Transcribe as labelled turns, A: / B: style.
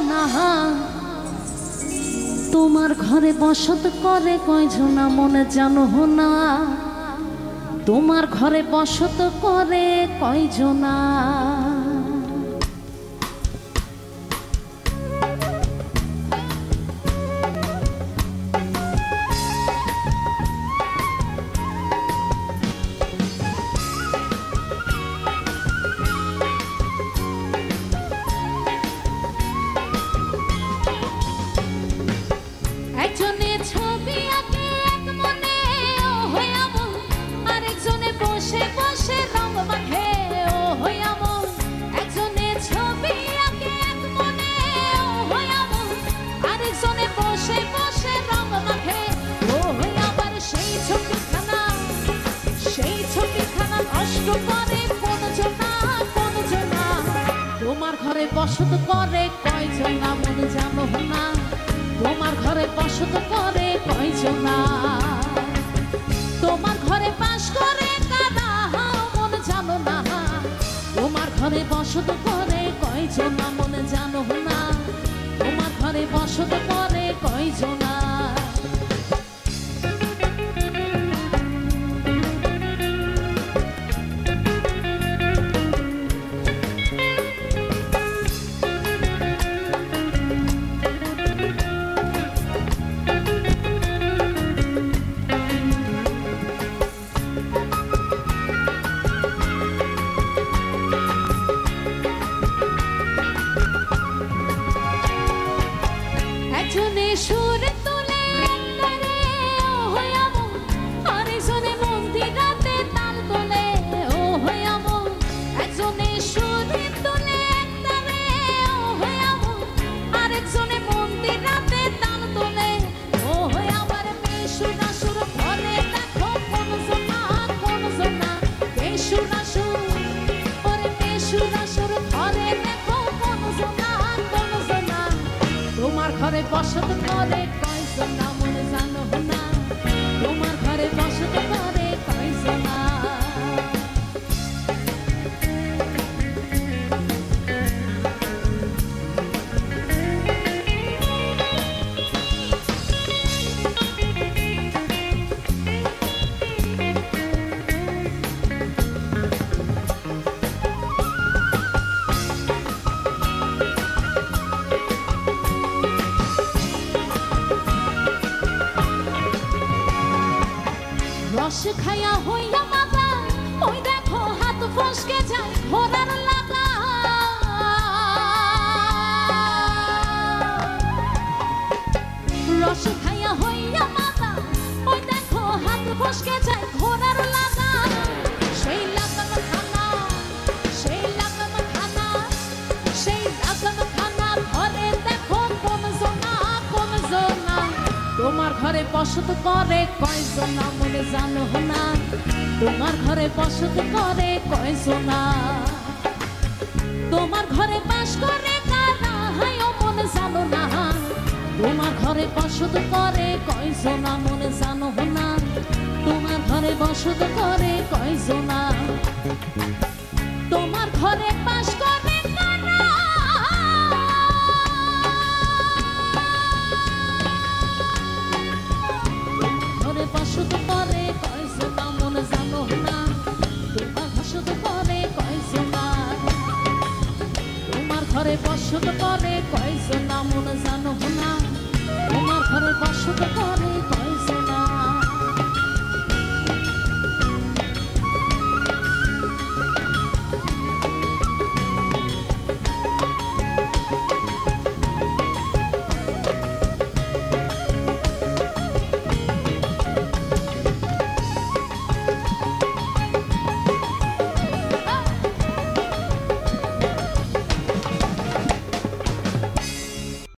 A: না তোমার ঘরে বসত করে কয়জনা মনে জানো না তোমার ঘরে বসত করে কয়জনা তোমার ঘরে বসত করে কয়জনা মনে জানো না তোমার ঘরে বসত করে কয়জনা তোমার ঘরে বাস করে কারা মনে জানো না তোমার ঘরে বসত করে কয়জনা মনে জানো না তোমার ঘরে বসত করে কয়জনা ঘরে বসত করে কয়জনা মনে জানো না তোমার ঘরে বসত করে কয়জনা রস খায়া হইয়া মাতা ওই দেখো হাত ফসকে যায় ঘোড়ার লাগা রস খায়া হইয়া মাতা ওই দেখো হাত ফসকে যায় ঘোড়ার লাগা সেই লাগাম খানা সেই লাগাম খানা সেই লাগাম খানা ঘরে দেখো কোন জনা তোমার ঘরে বসত করে কয়জনা মনে জানো না তোমার ঘরে বসত করে কয়জনা তোমার ঘরে বাস করে কারা হায়ও মনে জানো না তোমার ঘরে বসত করে কয়জনা মনে জানো না তোমার ঘরে বসত করে কয়জনা তোমার ঘরে বাস করে কারা বসত করে কয়জনা মনে জানো না তোমার বসত করে কয়জনা তোমার ঘরে বসত করে কয়জনা মনে জানো না তোমার ঘরে বসত করে কয়জনা